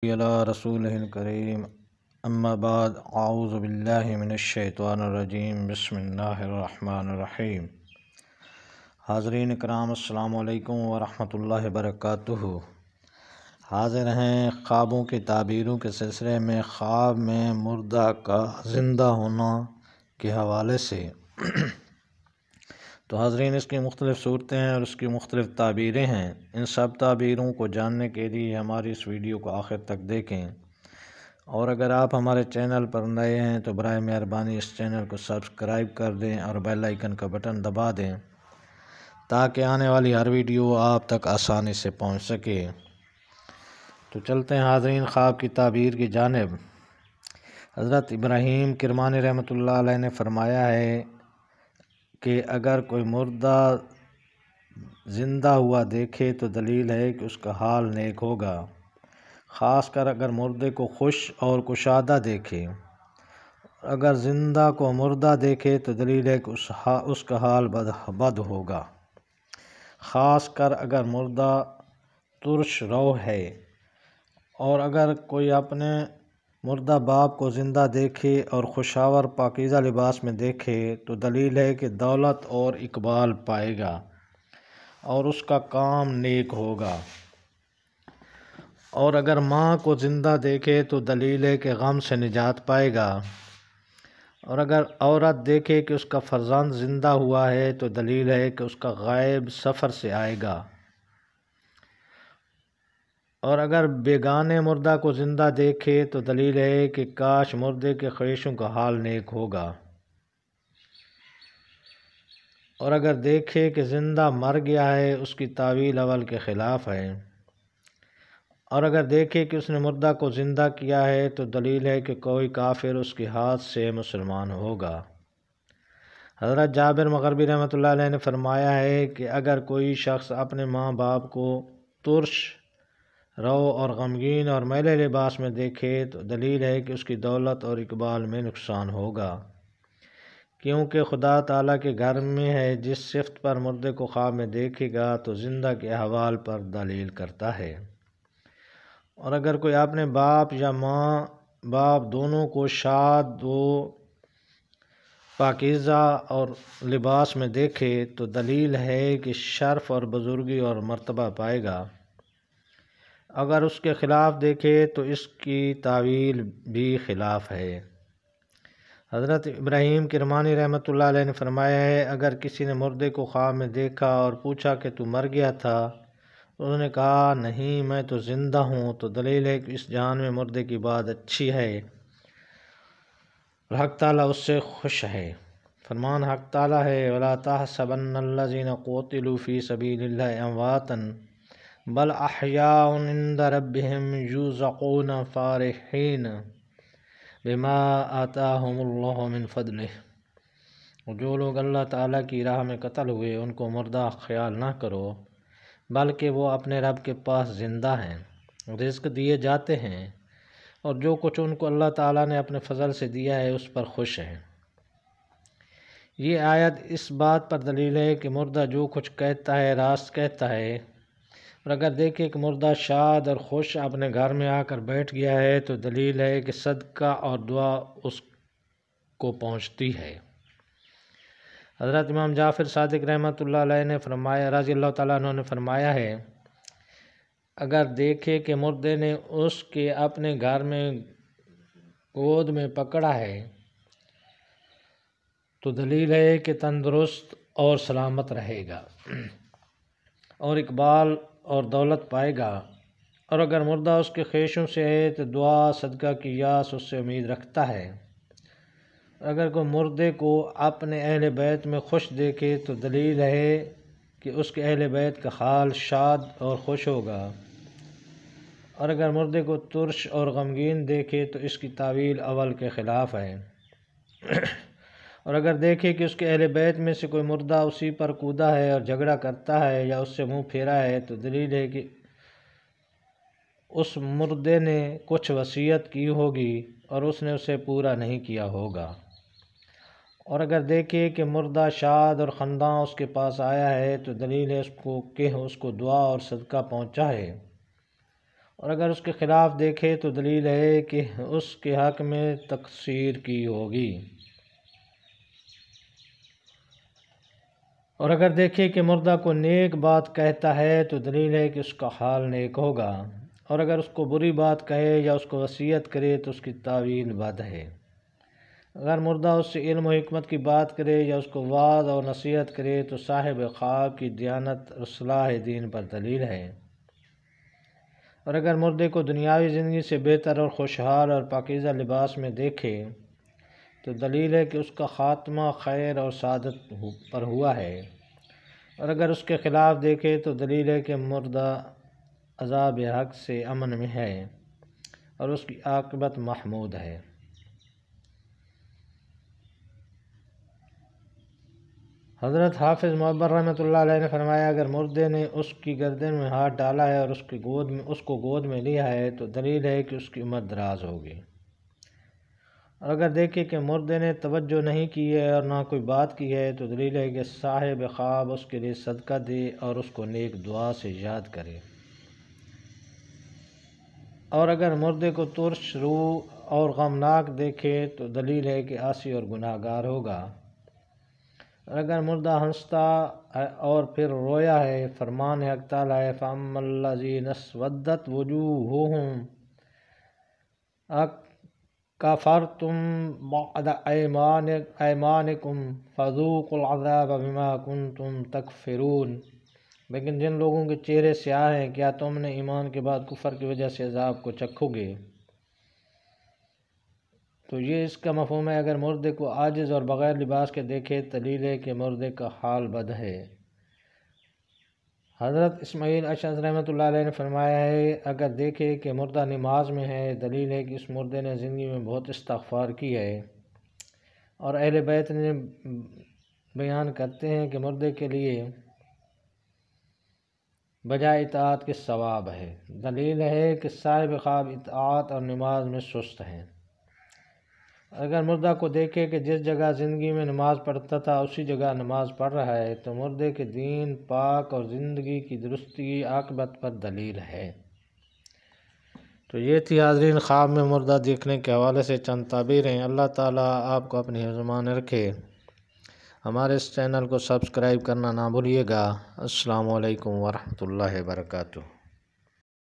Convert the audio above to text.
علی رسولہ الکریم اما بعد اعوذ باللہ من الشیطان الرجیم بسم اللہ الرحمن الرحیم۔ حاضرین اکرام السلام علیکم ورحمۃ اللہ وبرکاتہ۔ حاضر ہیں خوابوں کی تعبیروں کے سلسلے میں خواب میں مردہ کا زندہ ہونا کے حوالے سے۔ تو حاضرین، اس کی مختلف صورتیں ہیں اور اس کی مختلف تعبیریں ہیں۔ ان سب تعبیروں کو جاننے کے لیے ہماری اس ویڈیو کو آخر تک دیکھیں، اور اگر آپ ہمارے چینل پر نئے ہیں تو برائے مہربانی اس چینل کو سبسکرائب کر دیں اور بیل آئیکن کا بٹن دبا دیں تاکہ آنے والی ہر ویڈیو آپ تک آسانی سے پہنچ سکے۔ تو چلتے ہیں حاضرین خواب کی تعبیر کی جانب۔ حضرت ابراہیم کرمانی رحمۃ اللہ علیہ نے فرمایا ہے کہ اگر کوئی مردہ زندہ ہوا دیکھے تو دلیل ہے کہ اس کا حال نیک ہوگا، خاص کر اگر مردے کو خوش اور کشادہ دیکھے۔ اگر زندہ کو مردہ دیکھے تو دلیل ہے کہ اس کا حال بد ہوگا، خاص کر اگر مردہ ترش رو ہے۔ اور اگر کوئی اپنے مردہ باپ کو زندہ دیکھے اور خوشاور پاکیزہ لباس میں دیکھے تو دلیل ہے کہ دولت اور اقبال پائے گا اور اس کا کام نیک ہوگا۔ اور اگر ماں کو زندہ دیکھے تو دلیل ہے کہ غم سے نجات پائے گا۔ اور اگر عورت دیکھے کہ اس کا فرزند زندہ ہوا ہے تو دلیل ہے کہ اس کا غائب سفر سے آئے گا۔ اور اگر بیگانے مردہ کو زندہ دیکھے تو دلیل ہے کہ کاش مردے کے خواہشوں کا حال نیک ہوگا۔ اور اگر دیکھے کہ زندہ مر گیا ہے اس کی تعویل اول کے خلاف ہے۔ اور اگر دیکھے کہ اس نے مردہ کو زندہ کیا ہے تو دلیل ہے کہ کوئی کافر اس کے ہاتھ سے مسلمان ہوگا۔ حضرت جابر مغربی رحمۃ اللہ علیہ نے فرمایا ہے کہ اگر کوئی شخص اپنے ماں باپ کو ترش رو اور غمگین اور میلے لباس میں دیکھے تو دلیل ہے کہ اس کی دولت اور اقبال میں نقصان ہوگا، کیونکہ خدا تعالیٰ کے گھر میں ہے۔ جس صفت پر مردے کو خواب میں دیکھے گا تو زندہ کے احوال پر دلیل کرتا ہے۔ اور اگر کوئی اپنے باپ یا ماں باپ دونوں کو شاد و پاکیزہ اور لباس میں دیکھے تو دلیل ہے کہ شرف اور بزرگی اور مرتبہ پائے گا۔ اگر اس کے خلاف دیکھے تو اس کی تعویل بھی خلاف ہے۔ حضرت ابراہیم کرمانی رحمۃ اللہ علیہ نے فرمایا ہے اگر کسی نے مردے کو خواب میں دیکھا اور پوچھا کہ تو مر گیا تھا، انہوں نے کہا نہیں میں تو زندہ ہوں، تو دلیل ہے کہ اس جہان میں مردے کی بات اچھی ہے اور حق تعالیٰ اس سے خوش ہے۔ فرمان حق تعالیٰ ہے وَلَا تَحْسَبَنَّ الَّذِينَ قُتِلُوا فِي سَبِيلِ اللَّهِ أَمْوَاتًا بل احیاء عند ربهم یرزقون فارحین بما آتاہم اللہ من فضلہ۔ اور جو لوگ اللہ تعالیٰ کی راہ میں قتل ہوئے ان کو مردہ خیال نہ کرو، بلکہ وہ اپنے رب کے پاس زندہ ہیں، رزق دیے جاتے ہیں، اور جو کچھ ان کو اللہ تعالیٰ نے اپنے فضل سے دیا ہے اس پر خوش ہیں۔ یہ آیت اس بات پر دلیل ہے کہ مردہ جو کچھ کہتا ہے راست کہتا ہے، اور اگر دیکھے کہ مردہ شاد اور خوش اپنے گھر میں آ کر بیٹھ گیا ہے تو دلیل ہے کہ صدقہ اور دعا اس کو پہنچتی ہے۔ حضرت امام جعفر صادق رحمۃ اللہ علیہ نے فرمایا رضی اللہ تعالیٰ عنہ نے فرمایا ہے اگر دیکھے کہ مردے نے اس کے اپنے گھر میں گود میں پکڑا ہے تو دلیل ہے کہ تندرست اور سلامت رہے گا اور اقبال اور دولت پائے گا۔ اور اگر مردہ اس کے خواہشوں سے ہے تو دعا صدقہ کی یاس اس سے امید رکھتا ہے۔ اگر کوئی مردے کو اپنے اہل بیت میں خوش دیکھے تو دلیل ہے کہ اس کے اہل بیت کا حال شاد اور خوش ہوگا۔ اور اگر مردے کو ترش اور غمگین دیکھے تو اس کی تعویل اول کے خلاف ہے۔ اور اگر دیکھے کہ اس کے اہل بیت میں سے کوئی مردہ اسی پر کودا ہے اور جھگڑا کرتا ہے یا اس سے منہ پھیرا ہے تو دلیل ہے کہ اس مردے نے کچھ وصیت کی ہوگی اور اس نے اسے پورا نہیں کیا ہوگا۔ اور اگر دیکھے کہ مردہ شاد اور خنداں اس کے پاس آیا ہے تو دلیل ہے اس کو دعا اور صدقہ پہنچا ہے اور اگر اس کے خلاف دیکھے تو دلیل ہے کہ اس کے حق میں تقصیر کی ہوگی، اور اگر دیکھے کہ مردہ کو نیک بات کہتا ہے تو دلیل ہے کہ اس کا حال نیک ہوگا، اور اگر اس کو بری بات کہے یا اس کو وصیت کرے تو اس کی تعویل بد ہے۔ اگر مردہ اس سے علم و حکمت کی بات کرے یا اس کو وعظ اور نصیحت کرے تو صاحب خواب کی دیانت اور صلاح دین پر دلیل ہے، اور اگر مردے کو دنیاوی زندگی سے بہتر اور خوشحال اور پاکیزہ لباس میں دیکھے تو دلیل ہے کہ اس کا خاتمہ خیر اور سعادت پر ہوا ہے، اور اگر اس کے خلاف دیکھے تو دلیل ہے کہ مردہ عذاب حق سے امن میں ہے اور اس کی عاقبت محمود ہے۔ حضرت حافظ معبر رحمۃ اللہ علیہ نے فرمایا، اگر مردے نے اس کی گردن میں ہاتھ ڈالا ہے اور اس کو گود میں لیا ہے تو دلیل ہے کہ اس کی عمر دراز ہوگی، اور اگر دیکھے کہ مردے نے توجہ نہیں کی ہے اور نہ کوئی بات کی ہے تو دلیل ہے کہ صاحب خواب اس کے لیے صدقہ دے اور اس کو نیک دعا سے یاد کرے، اور اگر مردے کو ترش روح اور غمناک دیکھے تو دلیل ہے کہ عاصی اور گناہ گار ہوگا، اور اگر مردہ ہنستا اور پھر رویا ہے، فرمان حق تعالیٰ ہے فَأَمَّا الَّذِينَ اسْوَدَّتْ وُجُوهُهُمْ أَكَفَرْتُمْ بَعْدَ أَيْمَانِكُمْ فَذُوقُوا الْعَذَابَ بِمَا كُنْتُمْ تَكْفُرُونَ، لیکن جن لوگوں کے چہرے سیاہ ہیں کیا تم نے ایمان کے بعد کفر کی وجہ سے عذاب کو چکھو گے؟ تو یہ اس کا مفہوم ہے، اگر مردے کو عاجز اور بغیر لباس کے دیکھے دلیل ہے کہ مردے کا حال بد ہے۔ حضرت اسماعیل اشعث رحمۃ اللہ علیہ نے فرمایا ہے، اگر دیکھے کہ مردہ نماز میں ہے دلیل ہے کہ اس مردے نے زندگی میں بہت استغفار کی ہے، اور اہل بیت نے بیان کرتے ہیں کہ مردے کے لیے بجائے اطاعت کے ثواب ہے، دلیل ہے کہ صاحب خواب اطاعت اور نماز میں سست ہیں۔ اگر مردہ کو دیکھے کہ جس جگہ زندگی میں نماز پڑھتا تھا اسی جگہ نماز پڑھ رہا ہے تو مردے کے دین پاک اور زندگی کی درستگی عاقبت پر دلیل ہے۔ تو یہ تھی حاضرین خواب میں مردہ دیکھنے کے حوالے سے چند تعبیریں۔ اللہ تعالیٰ آپ کو اپنی حفظ میں رکھے۔ ہمارے اس چینل کو سبسکرائب کرنا نہ بھولیے گا۔ السلام علیکم ورحمۃ اللہ وبرکاتہ۔